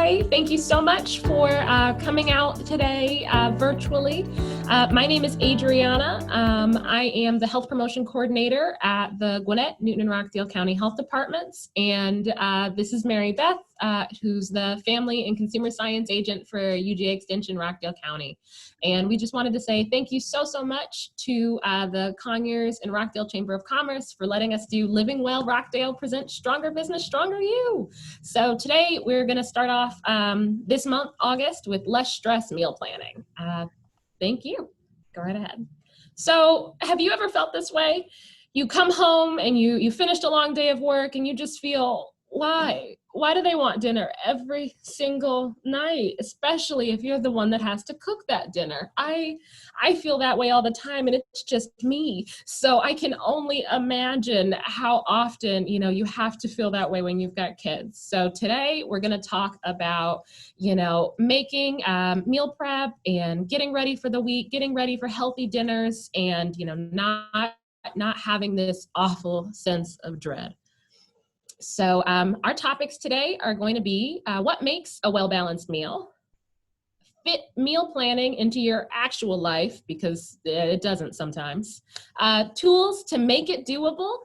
Hi, thank you so much for coming out today virtually. My name is Adriana. I am the Health Promotion Coordinator at the Gwinnett-Newton-Rockdale County Health Departments, and this is Mary Beth, who's the Family and Consumer Science Agent for UGA Extension, Rockdale County. And we just wanted to say thank you so much to the Conyers-Rockdale Chamber of Commerce for letting us do Living Well Rockdale present Stronger Business, Stronger You. So today we're going to start off this month, August, with less stress meal planning. Thank you. Go right ahead. So have you ever felt this way? You come home and you finished a long day of work and you just feel, why? Why do they want dinner every single night, especially if you're the one that has to cook that dinner? I feel that way all the time, and it's just me. So I can only imagine how often, you have to feel that way when you've got kids. So today we're going to talk about, making meal prep and getting ready for the week, getting ready for healthy dinners, and, not having this awful sense of dread. So our topics today are going to be what makes a well-balanced meal, fit meal planning into your actual life, because it doesn't sometimes, tools to make it doable,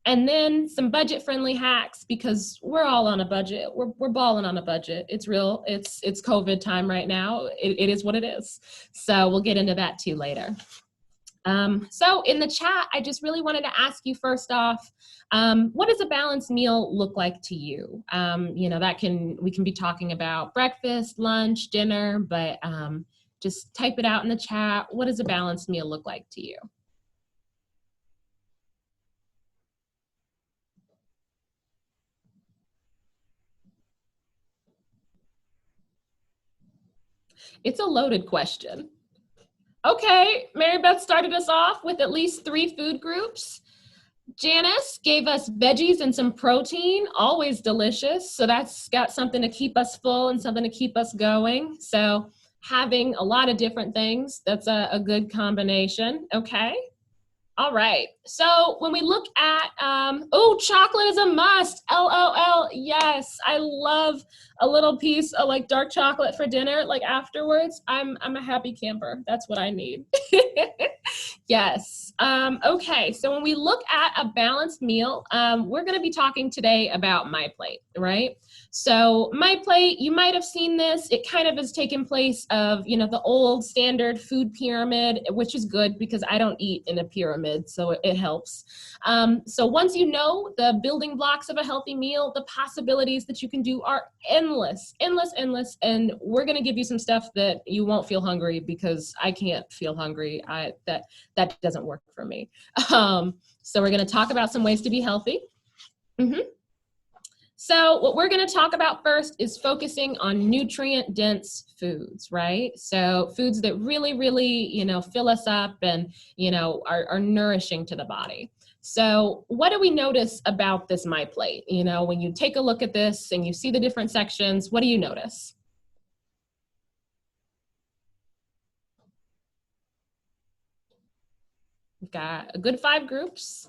and then some budget-friendly hacks, because we're all on a budget. We're balling on a budget. It's real. It's COVID time right now. It is what it is. So we'll get into that too later. So in the chat, I just really wanted to ask you first off, what does a balanced meal look like to you? We can be talking about breakfast, lunch, dinner, but just type it out in the chat. What does a balanced meal look like to you? It's a loaded question. Okay, Mary Beth started us off with at least 3 food groups. Janice gave us veggies and some protein, always delicious. So that's got something to keep us full and something to keep us going. So having a lot of different things, that's a good combination. Okay. All right. So when we look at, chocolate is a must. LOL. Yes. I love a little piece of like dark chocolate for dinner, like afterwards. I'm a happy camper. That's what I need. Yes. Okay. So when we look at a balanced meal, we're going to be talking today about My Plate, right? So My Plate, you might have seen this. It kind of has taken place of, the old standard food pyramid, which is good because I don't eat in a pyramid, so it helps. So once you know the building blocks of a healthy meal, the possibilities that you can do are endless. And we're going to give you some stuff that you won't feel hungry, because I can't feel hungry. That doesn't work for me. So we're going to talk about some ways to be healthy. So what we're going to talk about first is focusing on nutrient-dense foods, right? So foods that really, fill us up and, are nourishing to the body. So what do we notice about this My Plate? When you take a look at this and you see the different sections, what do you notice? We've got a good 5 groups.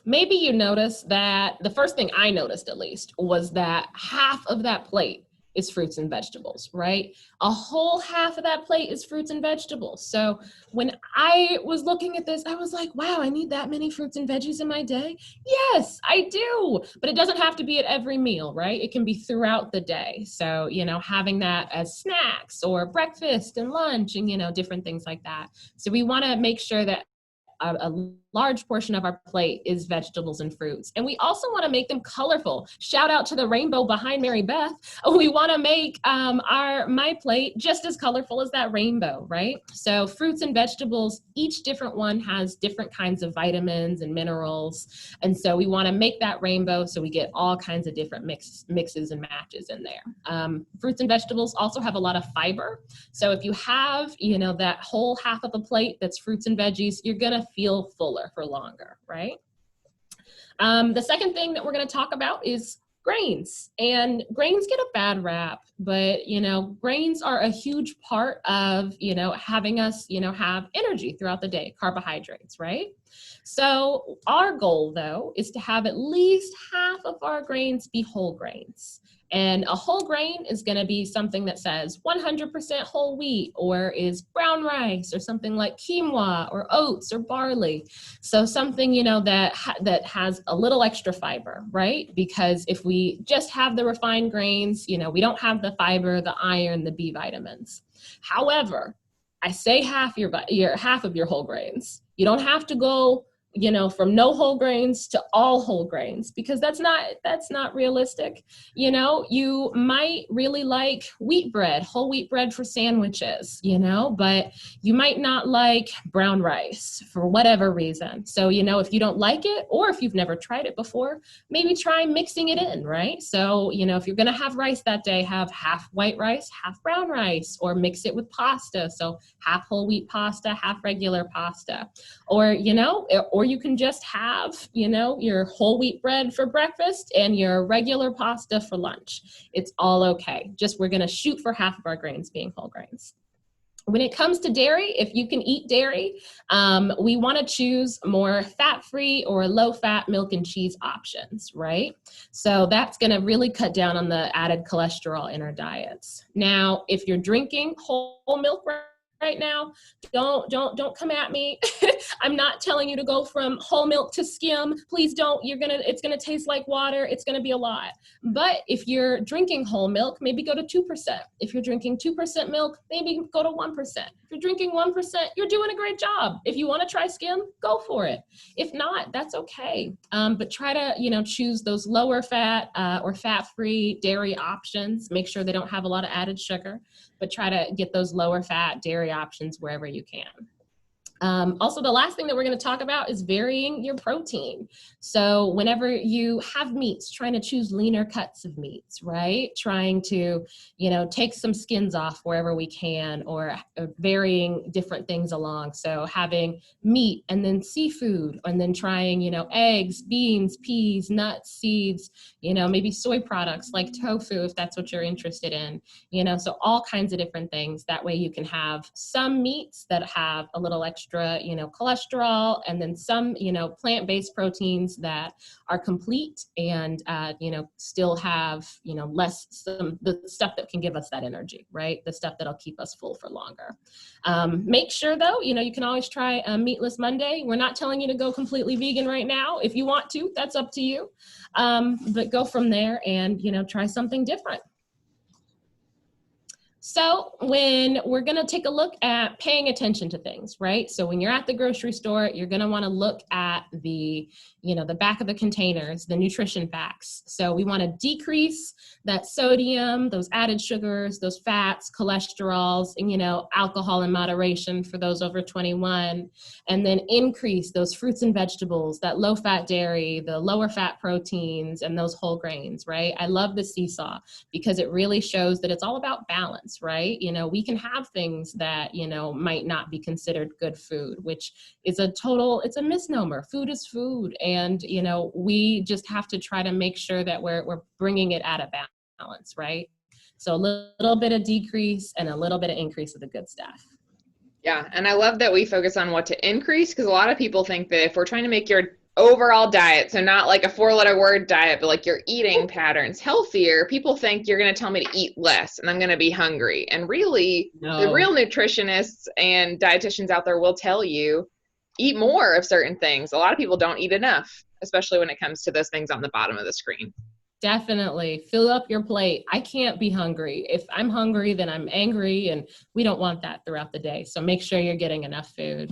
Maybe you notice that the first thing I noticed, at least, was that half of that plate is fruits and vegetables, right? A whole half of that plate is fruits and vegetables. So when I was looking at this, I was like, wow, I need that many fruits and veggies in my day? Yes, I do. But it doesn't have to be at every meal, right? It can be throughout the day. So, having that as snacks or breakfast and lunch and, different things like that. So we want to make sure that a large portion of our plate is vegetables and fruits. And we also want to make them colorful. Shout out to the rainbow behind Mary Beth. We want to make our My Plate just as colorful as that rainbow, right? So fruits and vegetables, each different one has different kinds of vitamins and minerals. And so we want to make that rainbow so we get all kinds of different mixes and matches in there. Fruits and vegetables also have a lot of fiber. So if you have, that whole half of a plate that's fruits and veggies, you're going to feel fuller for longer, right? The second thing that we're going to talk about is grains. And grains get a bad rap, but, grains are a huge part of, having us, have energy throughout the day, carbohydrates, right? So our goal, though, is to have at least half of our grains be whole grains. And a whole grain is going to be something that says 100% whole wheat, or is brown rice, or something like quinoa or oats or barley. So something, that has a little extra fiber, right? Because if we just have the refined grains, we don't have the fiber, the iron, the B vitamins. However, I say half of your whole grains. You don't have to go from no whole grains to all whole grains, because that's not realistic. You might really like wheat bread, whole wheat bread for sandwiches, but you might not like brown rice for whatever reason. So, if you don't like it, or if you've never tried it before, maybe try mixing it in, right? So, if you're going to have rice that day, have half white rice, half brown rice, or mix it with pasta. So half whole wheat pasta, half regular pasta, or you can just have, your whole wheat bread for breakfast and your regular pasta for lunch. It's all okay. Just we're going to shoot for half of our grains being whole grains. When it comes to dairy, if you can eat dairy, we want to choose more fat-free or low-fat milk and cheese options, right? So that's going to really cut down on the added cholesterol in our diets. Now, if you're drinking whole milk right now, don't come at me. I'm not telling you to go from whole milk to skim. Please don't. It's gonna taste like water. It's gonna be a lot. But if you're drinking whole milk, maybe go to 2%. If you're drinking 2% milk, maybe go to 1%. If you're drinking 1%, you're doing a great job. If you want to try skim, go for it. If not, that's okay. But try to, choose those lower fat or fat-free dairy options. Make sure they don't have a lot of added sugar, but try to get those lower fat dairy options wherever you can. Also, the last thing that we're going to talk about is varying your protein. So whenever you have meats, trying to choose leaner cuts of meats, right? Trying to, take some skins off wherever we can, or varying different things along. So having meat and then seafood, and then trying, eggs, beans, peas, nuts, seeds, maybe soy products like tofu, if that's what you're interested in, so all kinds of different things. That way you can have some meats that have a little extra, cholesterol, and then some, plant-based proteins that are complete and, still have, the stuff that can give us that energy, right? The stuff that'll keep us full for longer. Make sure though, you can always try a meatless Monday. We're not telling you to go completely vegan right now. If you want to, that's up to you. But go from there and, try something different. So when we're going to take a look at paying attention to things, right? So when you're at the grocery store, you're going to want to look at the back of the containers, the nutrition facts. So we want to decrease that sodium, those added sugars, those fats, cholesterols, and, alcohol in moderation for those over 21, and then increase those fruits and vegetables, that low fat dairy, the lower fat proteins, and those whole grains, right? I love the seesaw because it really shows that it's all about balance, right? We can have things that, might not be considered good food, which is it's a misnomer. Food is food. And, we just have to try to make sure that we're bringing it at a balance, right? So a little bit of decrease and a little bit of increase of the good stuff. Yeah. And I love that we focus on what to increase, because a lot of people think that if we're trying to make your overall diet, so not like a 4-letter word diet, but like your eating patterns healthier, people think you're going to tell me to eat less and I'm going to be hungry. And really, the real nutritionists and dietitians out there will tell you, eat more of certain things. A lot of people don't eat enough, especially when it comes to those things on the bottom of the screen. Definitely. Fill up your plate. I can't be hungry. If I'm hungry, then I'm angry, and we don't want that throughout the day. So make sure you're getting enough food.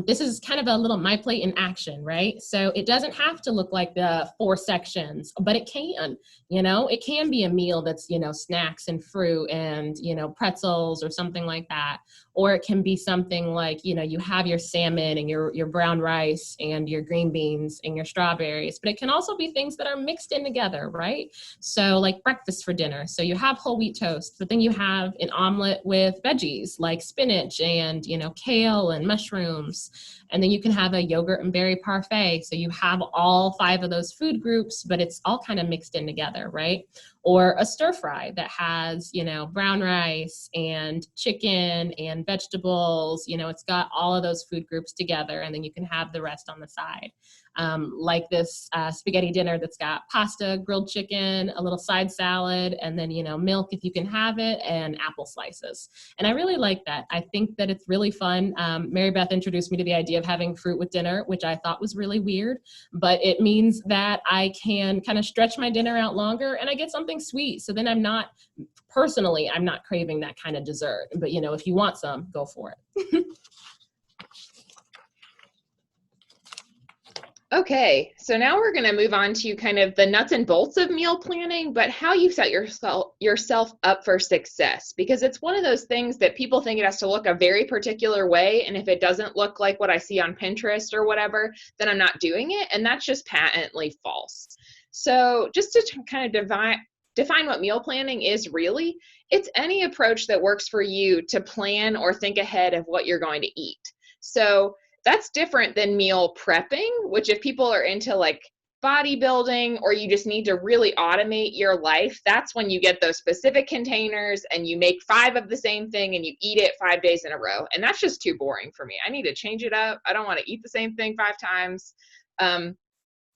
This is kind of a little My Plate in action, right? So it doesn't have to look like the 4 sections, but it can, it can be a meal that's, snacks and fruit and, pretzels or something like that. Or it can be something like, you have your salmon and your brown rice and your green beans and your strawberries, but it can also be things that are mixed in together, right? So like breakfast for dinner. So you have whole wheat toast, but then you have an omelet with veggies like spinach and, kale and mushrooms mushrooms. And then you can have a yogurt and berry parfait. So you have all 5 of those food groups, but it's all kind of mixed in together, right? Or a stir fry that has, brown rice and chicken and vegetables. It's got all of those food groups together, and then you can have the rest on the side. Like this spaghetti dinner that's got pasta, grilled chicken, a little side salad, and then, milk if you can have it, and apple slices. And I really like that. I think that it's really fun. Mary Beth introduced me to the idea of having fruit with dinner, which I thought was really weird, but it means that I can kind of stretch my dinner out longer and I get something sweet. So then I'm not craving that kind of dessert. But, if you want some, go for it. Okay, so now we're going to move on to kind of the nuts and bolts of meal planning, but how you set yourself up for success, because it's one of those things that people think it has to look a very particular way, and if it doesn't look like what I see on Pinterest or whatever, then I'm not doing it, and that's just patently false. So just to kind of define what meal planning is really, it's any approach that works for you to plan or think ahead of what you're going to eat. So that's different than meal prepping, which if people are into like bodybuilding or you just need to really automate your life, that's when you get those specific containers and you make 5 of the same thing and you eat it 5 days in a row. And that's just too boring for me. I need to change it up. I don't want to eat the same thing 5 times.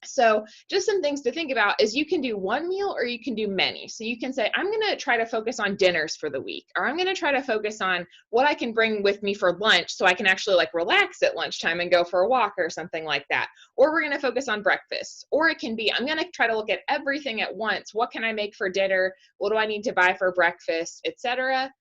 So just some things to think about is you can do one meal or you can do many. So you can say, I'm going to try to focus on dinners for the week, or I'm going to try to focus on what I can bring with me for lunch so I can actually like relax at lunchtime and go for a walk or something like that. Or we're going to focus on breakfast. Or it can be, I'm going to try to look at everything at once. What can I make for dinner? What do I need to buy for breakfast, etc.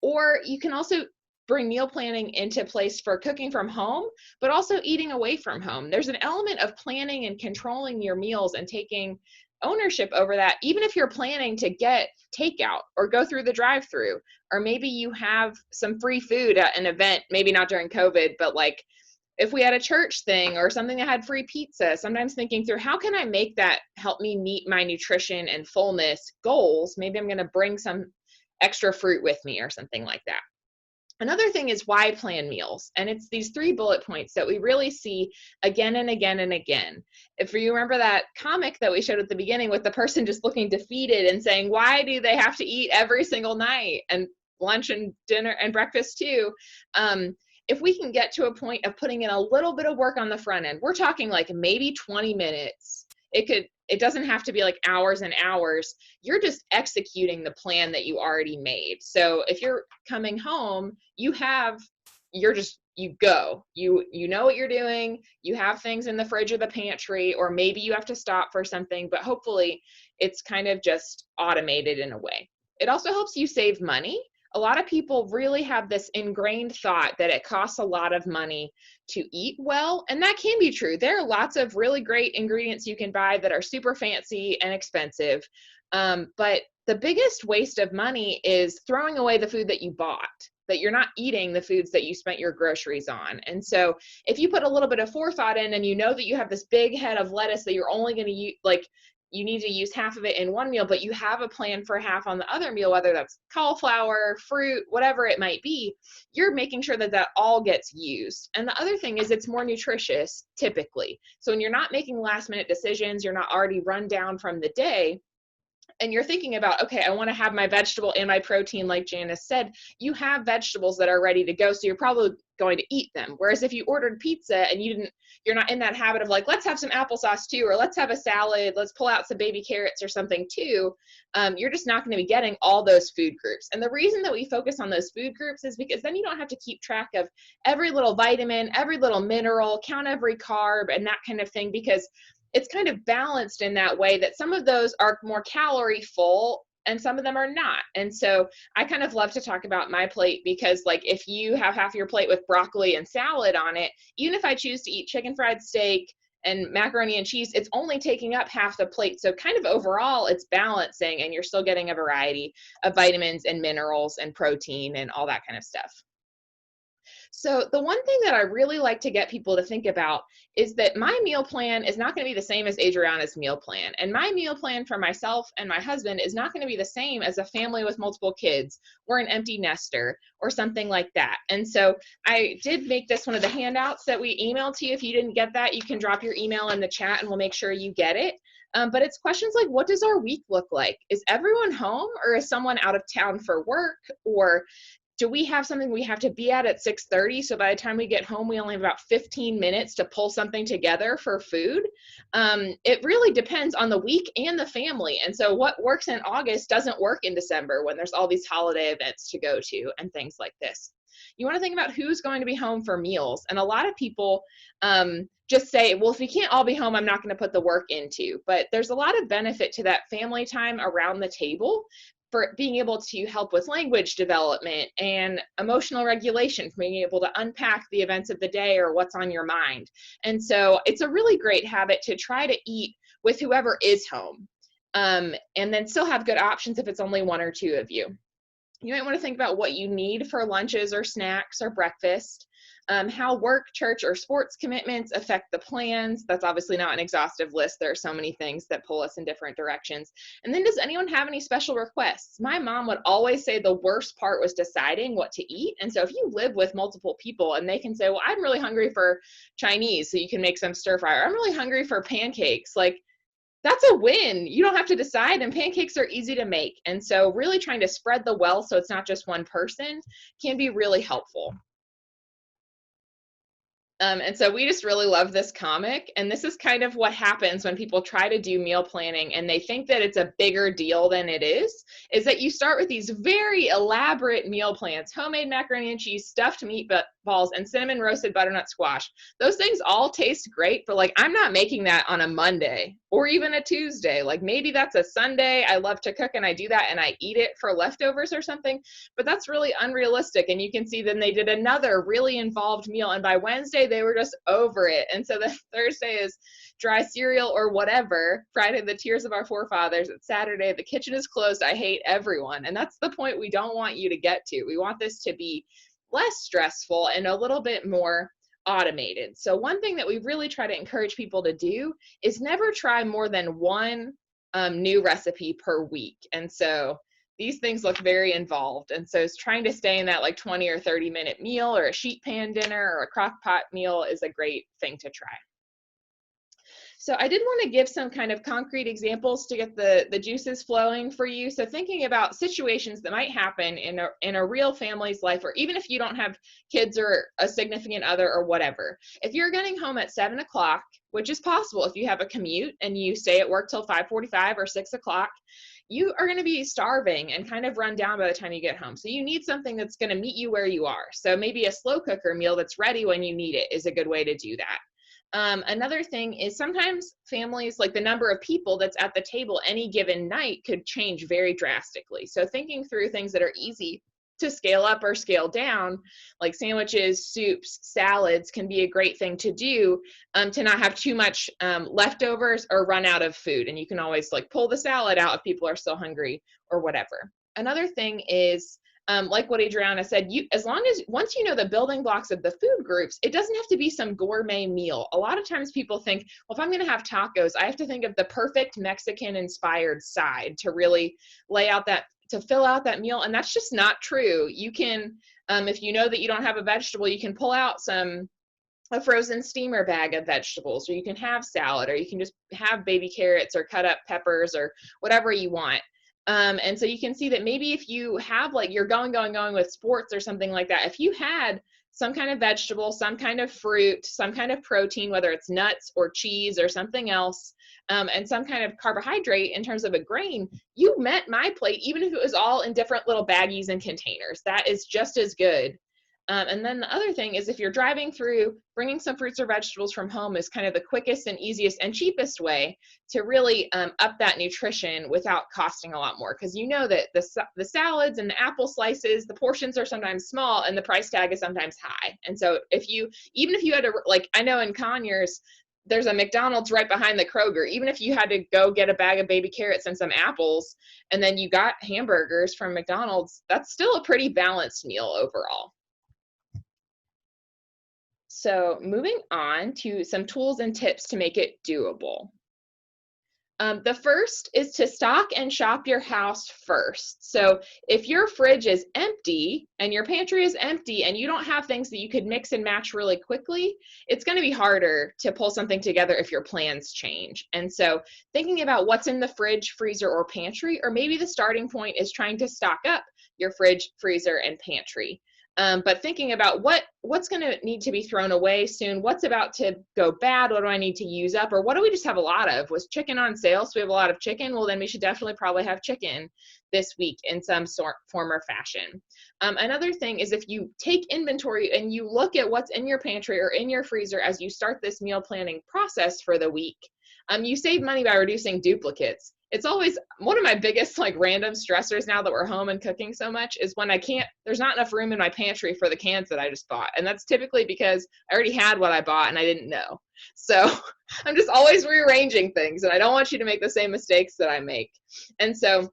Or you can also bring meal planning into place for cooking from home, but also eating away from home. There's an element of planning and controlling your meals and taking ownership over that, even if you're planning to get takeout or go through the drive-through, or maybe you have some free food at an event, maybe not during COVID, but like if we had a church thing or something that had free pizza, sometimes thinking through how can I make that help me meet my nutrition and fullness goals? Maybe I'm going to bring some extra fruit with me or something like that. Another thing is why plan meals. And it's these 3 bullet points that we really see again and again and again. If you remember that comic that we showed at the beginning with the person just looking defeated and saying, why do they have to eat every single night and lunch and dinner and breakfast too? If we can get to a point of putting in a little bit of work on the front end, we're talking like maybe 20 minutes. It doesn't have to be like hours and hours. You're just executing the plan that you already made. So if you're coming home, you go. You know what you're doing. You have things in the fridge or the pantry, or maybe you have to stop for something, but hopefully it's kind of just automated in a way. It also helps you save money. A lot of people really have this ingrained thought that it costs a lot of money to eat well, and that can be true. There are lots of really great ingredients you can buy that are super fancy and expensive, but the biggest waste of money is throwing away the food that you bought, that you're not eating the foods that you spent your groceries on. And so if you put a little bit of forethought in and you know that you have this big head of lettuce that you're only going to use, like you need to use half of it in one meal, but you have a plan for half on the other meal, whether that's cauliflower, fruit, whatever it might be, you're making sure that that all gets used. And the other thing is it's more nutritious typically. So when you're not making last minute decisions, you're not already run down from the day, and you're thinking about, okay, I want to have my vegetable and my protein, like Janice said, you have vegetables that are ready to go, so you're probably going to eat them. Whereas if you ordered pizza and you're not in that habit of like, let's have some applesauce too, or let's have a salad, let's pull out some baby carrots or something too, you're just not going to be getting all those food groups. And the reason that we focus on those food groups is because then you don't have to keep track of every little vitamin, every little mineral, count every carb and that kind of thing, because it's kind of balanced in that way that some of those are more calorie full and some of them are not. And so I kind of love to talk about my plate because like if you have half your plate with broccoli and salad on it, even if I choose to eat chicken fried steak and macaroni and cheese, it's only taking up half the plate. So kind of overall it's balancing and you're still getting a variety of vitamins and minerals and protein and all that kind of stuff. So the one thing that I really like to get people to think about is that my meal plan is not going to be the same as Adriana's meal plan. And my meal plan for myself and my husband is not going to be the same as a family with multiple kids or an empty nester or something like that. And so I did make this one of the handouts that we emailed to you. If you didn't get that, you can drop your email in the chat and we'll make sure you get it. But it's questions like, what does our week look like? Is everyone home, or is someone out of town for work? Or do we have something we have to be at 6:30? So by the time we get home, we only have about 15 minutes to pull something together for food. It really depends on the week and the family. And so what works in August doesn't work in December when there's all these holiday events to go to and things like this. You want to think about who's going to be home for meals. And a lot of people just say, well, if we can't all be home, I'm not going to put the work into. But there's a lot of benefit to that family time around the table, for being able to help with language development and emotional regulation, for being able to unpack the events of the day or what's on your mind. And so it's a really great habit to try to eat with whoever is home, and then still have good options if it's only one or two of you. You might want to think about what you need for lunches or snacks or breakfast, how work, church, or sports commitments affect the plans. That's obviously not an exhaustive list. There are so many things that pull us in different directions. And then, does anyone have any special requests? My mom would always say the worst part was deciding what to eat. And so if you live with multiple people and they can say, well, I'm really hungry for Chinese, so you can make some stir fry, or I'm really hungry for pancakes, like, that's a win. You don't have to decide, and pancakes are easy to make. And so really trying to spread the wealth so it's not just one person can be really helpful. And so we just really love this comic. And this is kind of what happens when people try to do meal planning and they think that it's a bigger deal than it is that you start with these very elaborate meal plans: homemade macaroni and cheese, stuffed meatballs, and cinnamon roasted butternut squash. Those things all taste great, but like, I'm not making that on a Monday or even a Tuesday. Like, maybe that's a Sunday. I love to cook and I do that and I eat it for leftovers or something, but that's really unrealistic. And you can see then they did another really involved meal, and by Wednesday they were just over it. And so the Thursday is dry cereal or whatever. Friday, the tears of our forefathers. It's Saturday, the kitchen is closed, I hate everyone. And that's the point we don't want you to get to. We want this to be less stressful and a little bit more automated. So one thing that we really try to encourage people to do is never try more than one new recipe per week. And so these things look very involved. And so it's trying to stay in that like 20 or 30-minute meal, or a sheet pan dinner or a crock pot meal is a great thing to try. So I did want to give some kind of concrete examples to get the juices flowing for you. So thinking about situations that might happen in a real family's life, or even if you don't have kids or a significant other or whatever. If you're getting home at 7 o'clock, which is possible if you have a commute and you stay at work till 5:45 or 6 o'clock, you are going to be starving and kind of run down by the time you get home. So you need something that's going to meet you where you are. So maybe a slow cooker meal that's ready when you need it is a good way to do that. Another thing is sometimes families, like the number of people that's at the table any given night could change very drastically. So thinking through things that are easy to scale up or scale down, like sandwiches, soups, salads, can be a great thing to do, to not have too much leftovers or run out of food. And you can always like pull the salad out if people are still hungry or whatever. Another thing is, like what Adriana said, once you know the building blocks of the food groups, it doesn't have to be some gourmet meal. A lot of times people think, well, if I'm going to have tacos, I have to think of the perfect Mexican inspired side to really to fill out that meal. And that's just not true. You can, if you know that you don't have a vegetable, you can pull out a frozen steamer bag of vegetables, or you can have salad, or you can just have baby carrots or cut up peppers or whatever you want. And so you can see that maybe if you have like you're going with sports or something like that, if you had some kind of vegetable, some kind of fruit, some kind of protein, whether it's nuts or cheese or something else, and some kind of carbohydrate in terms of a grain, you met my plate, even if it was all in different little baggies and containers. That is just as good. And then the other thing is, if you're driving through, bringing some fruits or vegetables from home is kind of the quickest and easiest and cheapest way to really up that nutrition without costing a lot more. Because you know that the salads and the apple slices, the portions are sometimes small and the price tag is sometimes high. And so even if you had to, like, I know in Conyers, there's a McDonald's right behind the Kroger. Even if you had to go get a bag of baby carrots and some apples, and then you got hamburgers from McDonald's, that's still a pretty balanced meal overall. So moving on to some tools and tips to make it doable. The first is to stock and shop your house first. So if your fridge is empty and your pantry is empty and you don't have things that you could mix and match really quickly, it's going to be harder to pull something together if your plans change. And so thinking about what's in the fridge, freezer, or pantry, or maybe the starting point is trying to stock up your fridge, freezer, and pantry. But thinking about what's going to need to be thrown away soon, what's about to go bad, what do I need to use up, or what do we just have a lot of? Was chicken on sale, so we have a lot of chicken? Well, then we should definitely probably have chicken this week in some form or fashion. Another thing is if you take inventory and you look at what's in your pantry or in your freezer as you start this meal planning process for the week, you save money by reducing duplicates. It's always one of my biggest like random stressors now that we're home and cooking so much is when there's not enough room in my pantry for the cans that I just bought. And that's typically because I already had what I bought and I didn't know. So I'm just always rearranging things and I don't want you to make the same mistakes that I make. And so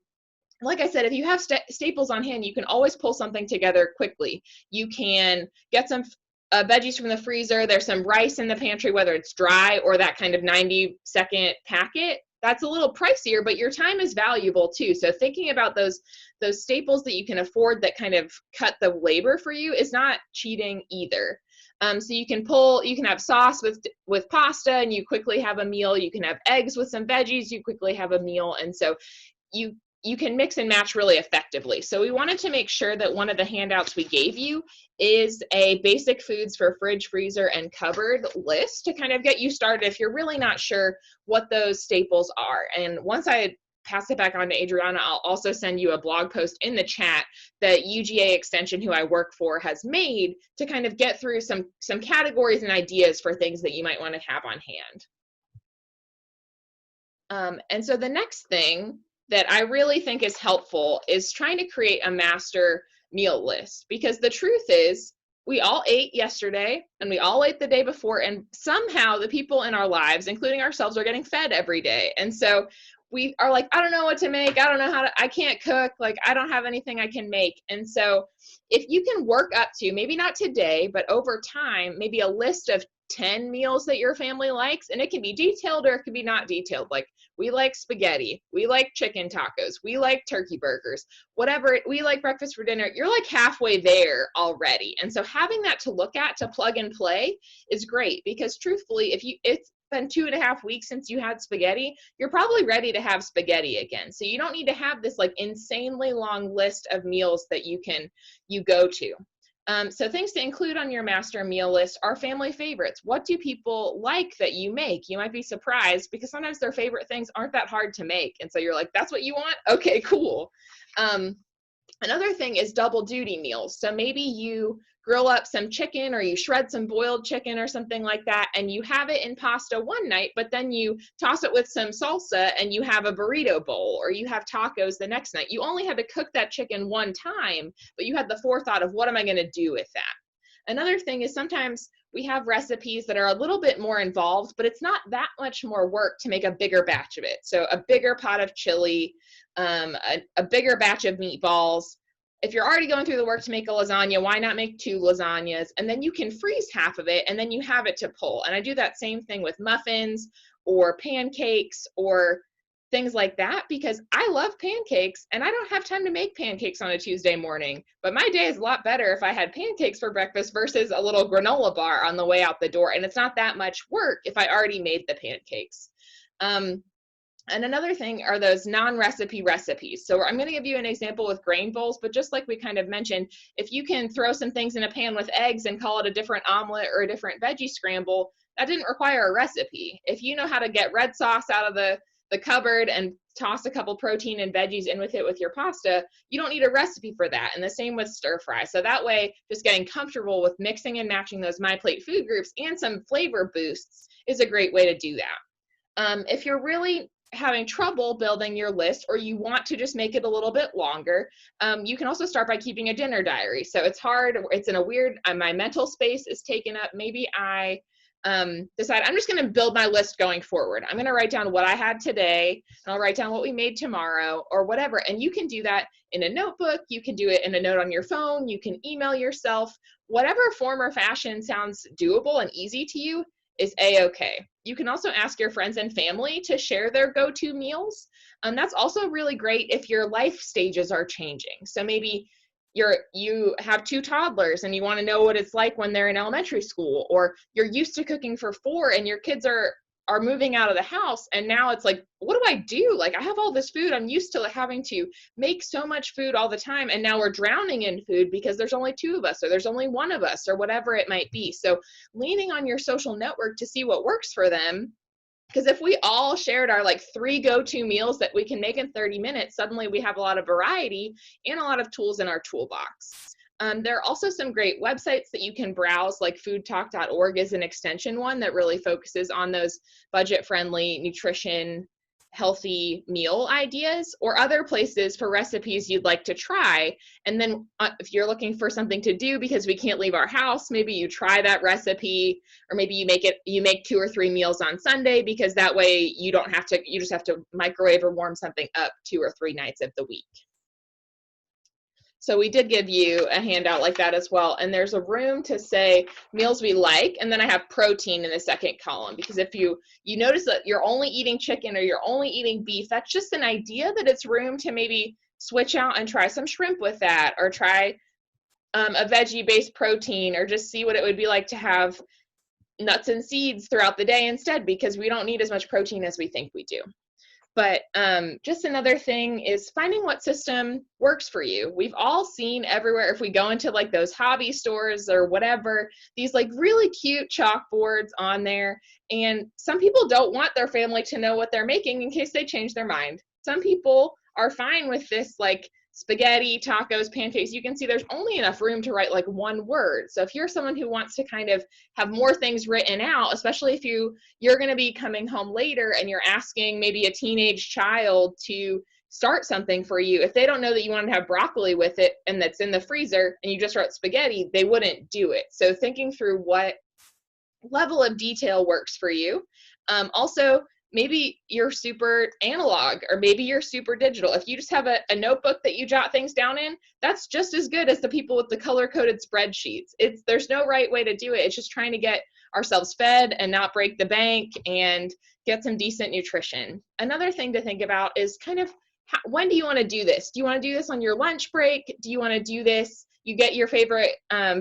like I said, if you have staples on hand, you can always pull something together quickly. You can get some veggies from the freezer. There's some rice in the pantry, whether it's dry or that kind of 90-second packet. That's a little pricier, but your time is valuable too. So thinking about those staples that you can afford that kind of cut the labor for you is not cheating either. So you can have sauce with pasta and you quickly have a meal. You can have eggs with some veggies, you quickly have a meal. And so you can mix and match really effectively. So we wanted to make sure that one of the handouts we gave you is a basic foods for fridge, freezer, and cupboard list to kind of get you started if you're really not sure what those staples are. And once I pass it back on to Adriana, I'll also send you a blog post in the chat that UGA Extension, who I work for, has made to kind of get through some categories and ideas for things that you might want to have on hand. And so the next thing that I really think is helpful is trying to create a master meal list, because the truth is we all ate yesterday and we all ate the day before, and somehow the people in our lives, including ourselves, are getting fed every day. And so we are like, I don't know what to make. I don't know I can't cook. Like, I don't have anything I can make. And so if you can work up to, maybe not today, but over time, maybe a list of 10 meals that your family likes, and it can be detailed or it can be not detailed. Like, we like spaghetti, we like chicken tacos, we like turkey burgers, whatever, we like breakfast for dinner. You're like halfway there already. And so having that to look at, to plug and play, is great, because truthfully, it's been 2.5 weeks since you had spaghetti, you're probably ready to have spaghetti again. So you don't need to have this like insanely long list of meals that you go to. So things to include on your master meal list are family favorites. What do people like that you make? You might be surprised, because sometimes their favorite things aren't that hard to make. And so you're like, that's what you want? Okay, cool. Another thing is double duty meals. So maybe you grill up some chicken or you shred some boiled chicken or something like that, and you have it in pasta one night, but then you toss it with some salsa and you have a burrito bowl, or you have tacos the next night. You only had to cook that chicken one time, but you had the forethought of what am I going to do with that? Another thing is sometimes we have recipes that are a little bit more involved, but it's not that much more work to make a bigger batch of it. So a bigger pot of chili, a bigger batch of meatballs. If you're already going through the work to make a lasagna, why not make 2 lasagnas? And then you can freeze half of it and then you have it to pull. And I do that same thing with muffins or pancakes or things like that, because I love pancakes and I don't have time to make pancakes on a Tuesday morning. But my day is a lot better if I had pancakes for breakfast versus a little granola bar on the way out the door. And it's not that much work if I already made the pancakes. And another thing are those non-recipe recipes. So I'm going to give you an example with grain bowls, but just like we kind of mentioned, if you can throw some things in a pan with eggs and call it a different omelet or a different veggie scramble, that didn't require a recipe. If you know how to get red sauce out of the cupboard and toss a couple protein and veggies in with it with your pasta, you don't need a recipe for that. And the same with stir fry. So that way, just getting comfortable with mixing and matching those My Plate food groups and some flavor boosts is a great way to do that. If you're really having trouble building your list, or you want to just make it a little bit longer, you can also start by keeping a dinner diary. So it's hard, it's in a weird, my mental space is taken up. Maybe I decide I'm just going to build my list going forward. I'm going to write down what I had today, and I'll write down what we made tomorrow or whatever. And you can do that in a notebook. You can do it in a note on your phone. You can email yourself. Whatever form or fashion sounds doable and easy to you is a-okay. You can also ask your friends and family to share their go-to meals. That's also really great if your life stages are changing. So maybe you have 2 toddlers and you want to know what it's like when they're in elementary school, or you're used to cooking for 4 and your kids are moving out of the house, and now it's like, what do I do? Like, I have all this food. I'm used to having to make so much food all the time, and now we're drowning in food because there's only 2 of us, or there's only 1 of us, or whatever it might be. So leaning on your social network to see what works for them, because if we all shared our 3 go-to meals that we can make in 30 minutes, suddenly we have a lot of variety and a lot of tools in our toolbox. There are also some great websites that you can browse, like foodtalk.org is an extension one that really focuses on those budget-friendly, nutrition, healthy meal ideas, or other places for recipes you'd like to try. And then if you're looking for something to do because we can't leave our house, maybe you try that recipe, or maybe you make 2 or 3 meals on Sunday, because that way you just have to microwave or warm something up 2 or 3 nights of the week. So we did give you a handout like that as well. And there's a room to say meals we like, and then I have protein in the second column, because if you notice that you're only eating chicken or you're only eating beef, that's just an idea that it's room to maybe switch out and try some shrimp with that, or try a veggie-based protein, or just see what it would be like to have nuts and seeds throughout the day instead, because we don't need as much protein as we think we do. But just another thing is finding what system works for you. We've all seen everywhere, if we go into those hobby stores or whatever, these really cute chalkboards on there. And some people don't want their family to know what they're making in case they change their mind. Some people are fine with this, spaghetti, tacos, pancakes. You can see there's only enough room to write 1 word. So if you're someone who wants to kind of have more things written out, especially if you're going to be coming home later and you're asking maybe a teenage child to start something for you, if they don't know that you want to have broccoli with it and that's in the freezer and you just wrote spaghetti, they wouldn't do it. So thinking through what level of detail works for you. Also, maybe you're super analog, or maybe you're super digital. If you just have a notebook that you jot things down in, that's just as good as the people with the color-coded spreadsheets. There's no right way to do it. It's just trying to get ourselves fed and not break the bank and get some decent nutrition. Another thing to think about is kind of when do you want to do this? Do you want to do this on your lunch break? Do you want to do this? You get your favorite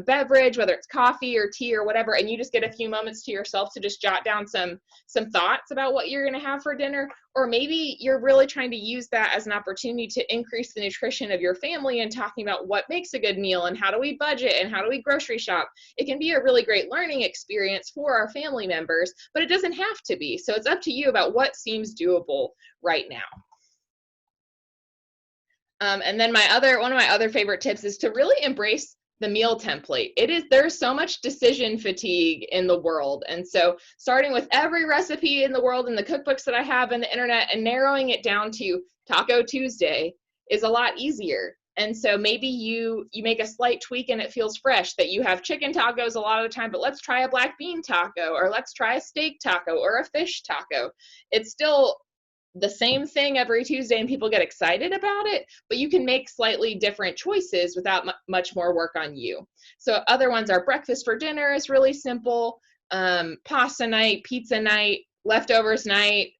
beverage, whether it's coffee or tea or whatever, and you just get a few moments to yourself to just jot down some thoughts about what you're going to have for dinner. Or maybe you're really trying to use that as an opportunity to increase the nutrition of your family and talking about what makes a good meal and how do we budget and how do we grocery shop. It can be a really great learning experience for our family members, but it doesn't have to be. So it's up to you about what seems doable right now. And then one of my other favorite tips is to really embrace the meal template. There's so much decision fatigue in the world. And so starting with every recipe in the world in the cookbooks that I have on the internet and narrowing it down to Taco Tuesday is a lot easier. And so maybe you make a slight tweak and it feels fresh, that you have chicken tacos a lot of the time, but let's try a black bean taco, or let's try a steak taco or a fish taco. It's still the same thing every Tuesday and people get excited about it, but you can make slightly different choices without much more work on you. So other ones are breakfast for dinner is really simple, pasta night, pizza night, leftovers night,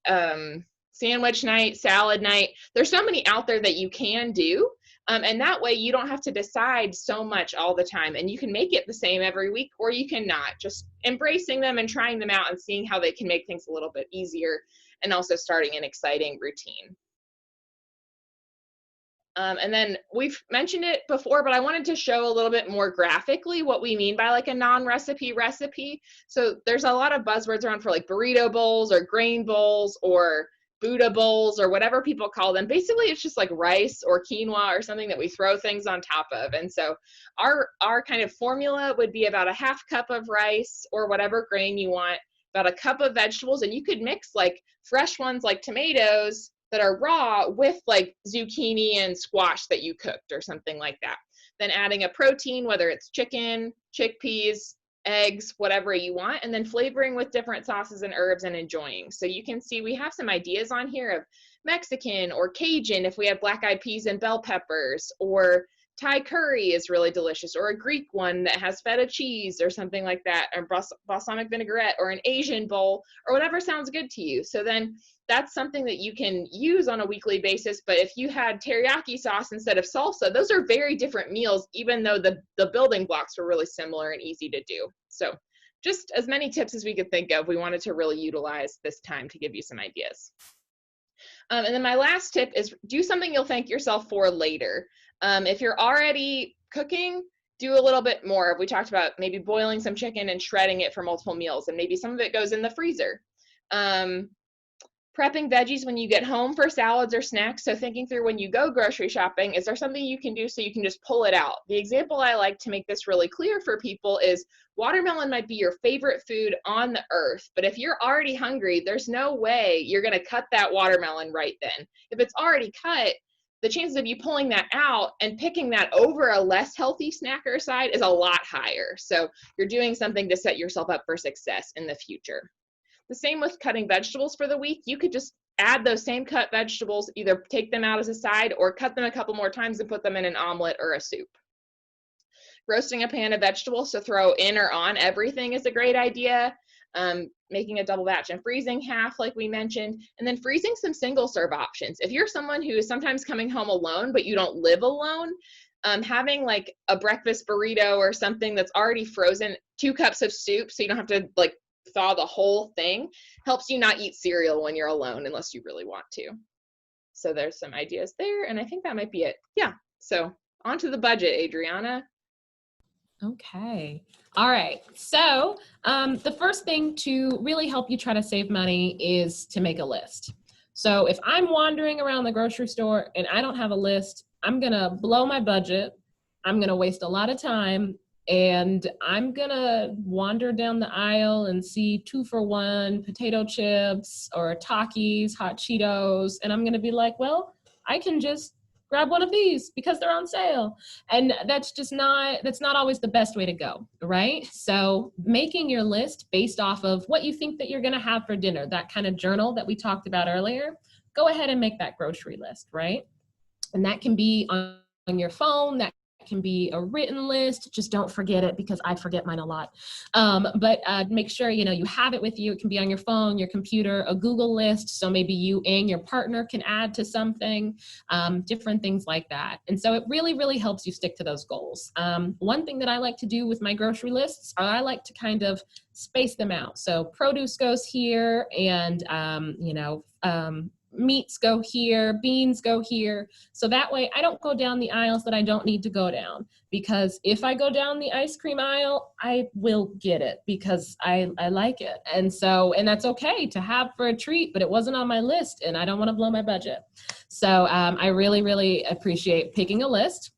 sandwich night, salad night. There's so many out there that you can do. And that way you don't have to decide so much all the time, and you can make it the same every week, or you can not. Just embracing them and trying them out and seeing how they can make things a little bit easier, and also starting an exciting routine. And then we've mentioned it before, but I wanted to show a little bit more graphically what we mean by a non-recipe recipe. So there's a lot of buzzwords around for burrito bowls or grain bowls or Buddha bowls or whatever people call them. Basically, it's just rice or quinoa or something that we throw things on top of. And so our kind of formula would be about a half cup of rice or whatever grain you want, about a cup of vegetables, and you could mix fresh ones like tomatoes that are raw with zucchini and squash that you cooked or something like that. Then adding a protein, whether it's chicken, chickpeas, eggs, whatever you want, and then flavoring with different sauces and herbs and enjoying. So you can see we have some ideas on here of Mexican or Cajun if we have black-eyed peas and bell peppers, or Thai curry is really delicious, or a Greek one that has feta cheese or something like that, or balsamic vinaigrette, or an Asian bowl, or whatever sounds good to you. So then that's something that you can use on a weekly basis. But if you had teriyaki sauce instead of salsa, those are very different meals, even though the building blocks were really similar and easy to do. So just as many tips as we could think of, we wanted to really utilize this time to give you some ideas. And then my last tip is do something you'll thank yourself for later. If you're already cooking, do a little bit more. We talked about maybe boiling some chicken and shredding it for multiple meals, and maybe some of it goes in the freezer. Prepping veggies when you get home for salads or snacks. So thinking through when you go grocery shopping, is there something you can do so you can just pull it out? The example I like to make this really clear for people is watermelon might be your favorite food on the earth, but if you're already hungry, there's no way you're going to cut that watermelon right then. If it's already cut, the chances of you pulling that out and picking that over a less healthy snacker side is a lot higher. So you're doing something to set yourself up for success in the future. The same with cutting vegetables for the week. You could just add those same cut vegetables, either take them out as a side or cut them a couple more times and put them in an omelet or a soup. Roasting a pan of vegetables to throw in or on everything is a great idea. Making a double batch and freezing half, like we mentioned, and then freezing some single serve options. If you're someone who is sometimes coming home alone, but you don't live alone, having like a breakfast burrito or something that's already frozen, 2 cups of soup, so you don't have to like thaw the whole thing, helps you not eat cereal when you're alone unless you really want to. So there's some ideas there, and I think that might be it. Yeah, so on to the budget, Adriana. Okay. All right. So the first thing to really help you try to save money is to make a list. So if I'm wandering around the grocery store and I don't have a list, I'm going to blow my budget. I'm going to waste a lot of time, and I'm going to wander down the aisle and see 2-for-1 potato chips or Takis, hot Cheetos. And I'm going to be like, well, I can just grab one of these because they're on sale. And that's not always the best way to go, right? So making your list based off of what you think that you're going to have for dinner, that kind of journal that we talked about earlier, go ahead and make that grocery list, right? And that can be on your phone, that can be a written list. Just don't forget it, because I forget mine a lot. But make sure, you have it with you. It can be on your phone, your computer, a Google list. So maybe you and your partner can add to something, different things like that. And so it really, really helps you stick to those goals. One thing that I like to do with my grocery lists, I like to kind of space them out. So produce goes here, and, meats go here, beans go here. So that way I don't go down the aisles that I don't need to go down, because if I go down the ice cream aisle, I will get it because I like it. And that's okay to have for a treat, but it wasn't on my list and I don't want to blow my budget. So I really, really appreciate picking a list.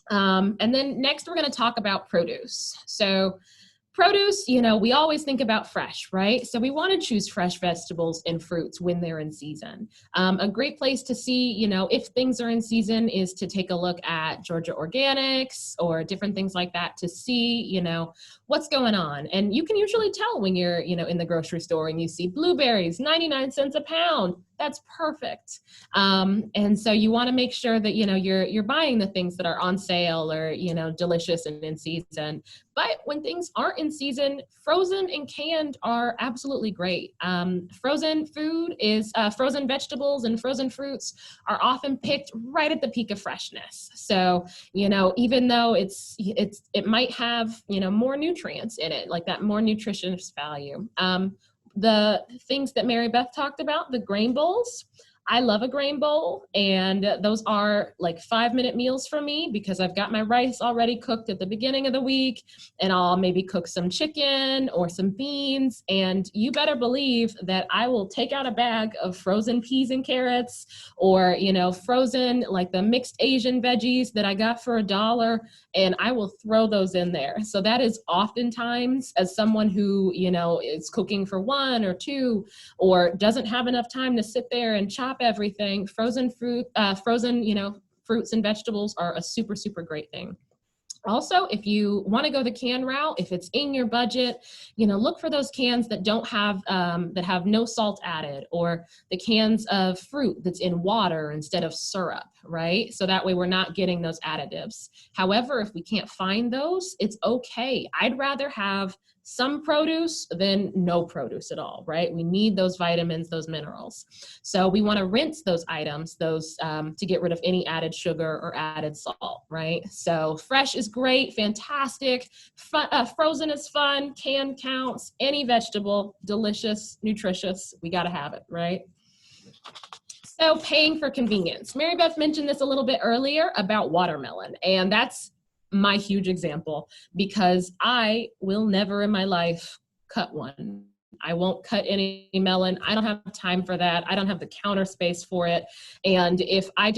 And then next we're going to talk about produce. So produce, we always think about fresh, right? So we want to choose fresh vegetables and fruits when they're in season. A great place to see, if things are in season is to take a look at Georgia Organics or different things like that to see, what's going on. And you can usually tell when you're, in the grocery store and you see blueberries, 99 cents a pound. That's perfect. And so you want to make sure that, you're buying the things that are on sale or, delicious and in season. But when things aren't in season, frozen and canned are absolutely great. Frozen food is, frozen vegetables and frozen fruits are often picked right at the peak of freshness. So, even though it might have, more nutrients in it, like that more nutritious value. The things that Mary Beth talked about, the grain bowls, I love a grain bowl, and those are like 5-minute meals for me because I've got my rice already cooked at the beginning of the week, and I'll maybe cook some chicken or some beans, and you better believe that I will take out a bag of frozen peas and carrots, or, frozen, like the mixed Asian veggies that I got for $1, and I will throw those in there. So that is oftentimes, as someone who, is cooking for 1 or 2, or doesn't have enough time to sit there and chop everything, frozen fruits and vegetables are a super, super great thing. Also, if you want to go the can route, if it's in your budget, look for those cans that don't have that have no salt added, or the cans of fruit that's in water instead of syrup, right? So that way we're not getting those additives. However, if we can't find those, it's okay. I'd rather have some produce than no produce at all, right? We need those vitamins, those minerals. So we want to rinse those items, to get rid of any added sugar or added salt, right? So fresh is great, fantastic. Frozen is fun, canned counts, any vegetable, delicious, nutritious, we got to have it, right? So paying for convenience. Mary Beth mentioned this a little bit earlier about watermelon, and that's my huge example, because I will never in my life cut one. I won't cut any melon. I don't have time for that. I don't have the counter space for it. And if I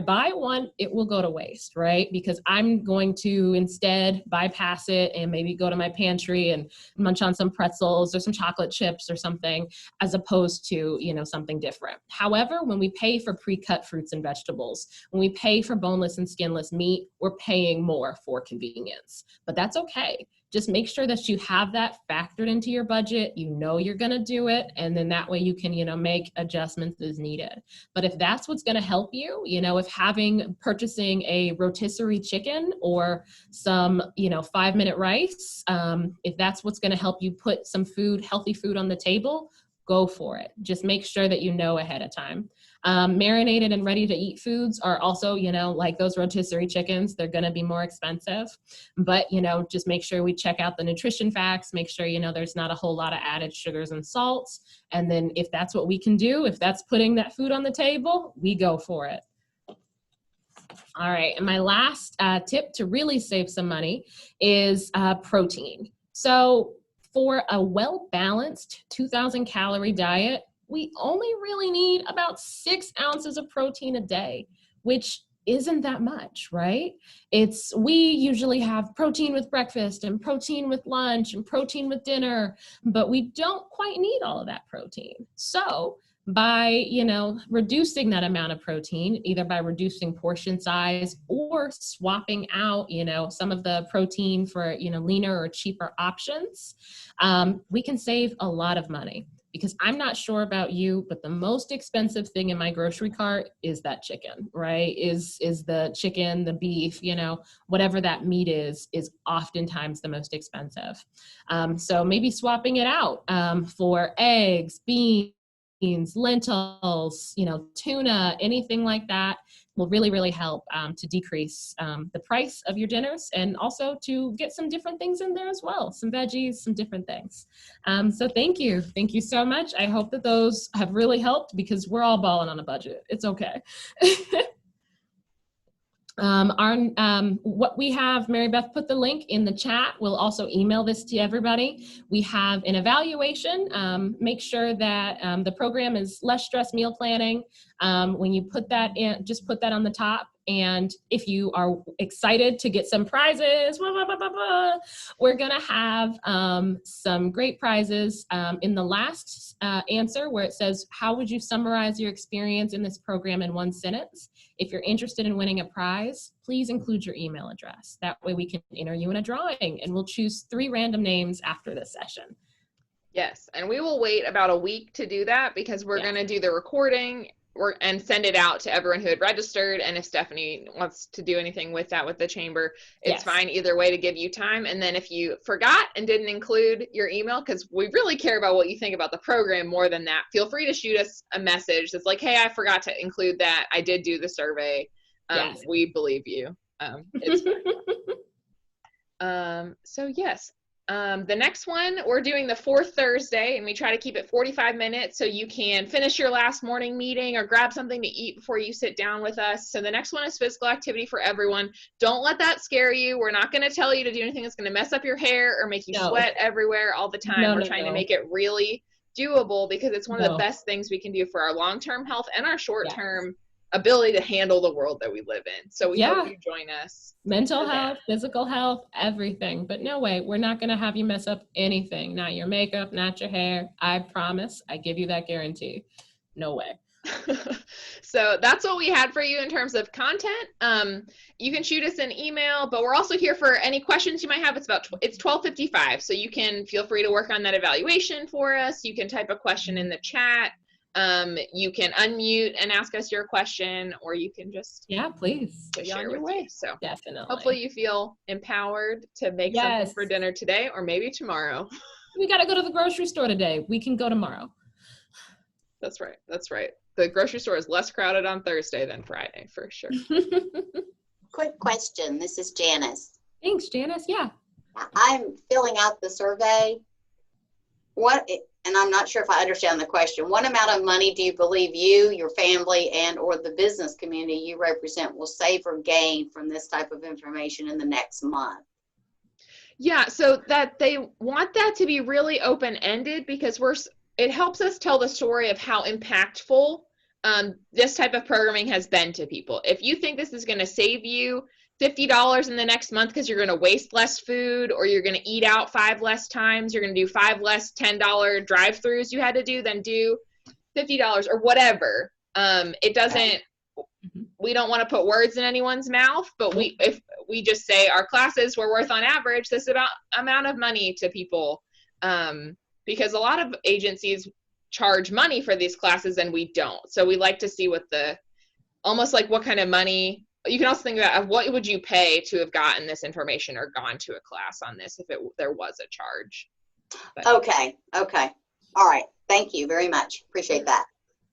buy one, it will go to waste, right? Because I'm going to instead bypass it and maybe go to my pantry and munch on some pretzels or some chocolate chips or something, as opposed to, something different. However, when we pay for pre-cut fruits and vegetables, when we pay for boneless and skinless meat, we're paying more for convenience, but that's okay. Just make sure that you have that factored into your budget. You're going to do it. And then that way you can, make adjustments as needed. But if that's what's going to help you, if purchasing a rotisserie chicken or some, 5-minute rice, if that's what's going to help you put some healthy food on the table, go for it. Just make sure that ahead of time. Marinated and ready to eat foods are also, like those rotisserie chickens, they're going to be more expensive, but, just make sure we check out the nutrition facts, make sure, there's not a whole lot of added sugars and salts. And then if that's what we can do, if that's putting that food on the table, we go for it. All right. And my last tip to really save some money is protein. So for a well-balanced 2,000 calorie diet, we only really need about 6 ounces of protein a day, which isn't that much, right? We usually have protein with breakfast and protein with lunch and protein with dinner, but we don't quite need all of that protein. So by, reducing that amount of protein, either by reducing portion size or swapping out, some of the protein for, leaner or cheaper options, we can save a lot of money. Because I'm not sure about you, but the most expensive thing in my grocery cart is that chicken, right? Is the chicken, the beef, whatever that meat is oftentimes the most expensive. So maybe swapping it out for eggs, beans, lentils, tuna, anything like that will really, really help to decrease the price of your dinners, and also to get some different things in there as well, some veggies, some different things. So thank you so much. I hope that those have really helped, because we're all balling on a budget. It's okay. What we have, Mary Beth put the link in the chat. We'll also email this to everybody. We have an evaluation. Make sure that the program is less stress meal planning. When you put that in, just put that on the top. And if you are excited to get some prizes, we're going to have some great prizes in the last answer, where it says, how would you summarize your experience in this program in 1 sentence? If you're interested in winning a prize, please include your email address. That way we can enter you in a drawing, and we'll choose 3 random names after this session. Yes, and we will wait about a week to do that, because we're going to do the recording and send it out to everyone who had registered. And if Stephanie wants to do anything with that with the chamber, it's fine either way, to give you time. And then if you forgot and didn't include your email, because we really care about what you think about the program more than that, feel free to shoot us a message that's like, hey, I forgot to include that. I did do the survey. We believe you. It's fine. So yes. The next one, we're doing the 4th Thursday, and we try to keep it 45 minutes so you can finish your last morning meeting or grab something to eat before you sit down with us. So the next one is physical activity for everyone. Don't let that scare you. We're not going to tell you to do anything that's going to mess up your hair or make you sweat everywhere all the time. We're trying to make it really doable, because it's one of the best things we can do for our long-term health and our short-term ability to handle the world that we live in. So we hope you join us. Mental health, physical health, everything. But no way, we're not going to have you mess up anything. Not your makeup, not your hair. I promise. I give you that guarantee. No way. So that's what we had for you in terms of content. You can shoot us an email, but we're also here for any questions you might have. It's 12:55, so you can feel free to work on that evaluation for us. You can type a question in the chat. You can unmute and ask us your question, or you can just please share with you. So definitely. hopefully you feel empowered to make something for dinner today, or maybe tomorrow. We got to go to the grocery store today. We can go tomorrow. That's right. That's right. The grocery store is less crowded on Thursday than Friday, for sure. Quick question. This is Janice. Thanks, Janice. Yeah. I'm filling out the survey. And I'm not sure if I understand the question. What amount of money do you believe you, your family, and or the business community you represent will save or gain from this type of information in the next month? Yeah, so that they want that to be really open-ended, because it helps us tell the story of how impactful this type of programming has been to people. If you think this is going to save you $50 in the next month because you're going to waste less food, or you're going to eat out 5 less times, you're going to do 5 less $10 drive-throughs you had to do, then do $50 or whatever. It doesn't, we don't want to put words in anyone's mouth, but if we just say our classes were worth on average this amount of money to people, because a lot of agencies charge money for these classes and we don't. So we like to see almost like what kind of money. You can also think about what would you pay to have gotten this information or gone to a class on this if there was a charge. But, Okay. All right. Thank you very much. Appreciate that.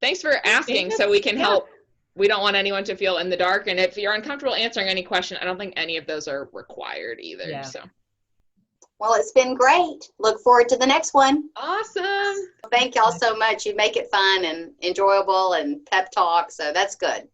Thanks for asking, so we can help. We don't want anyone to feel in the dark. And if you're uncomfortable answering any question, I don't think any of those are required either. Yeah. So. Well, it's been great. Look forward to the next one. Awesome. Thank y'all so much. You make it fun and enjoyable and pep talk. So that's good.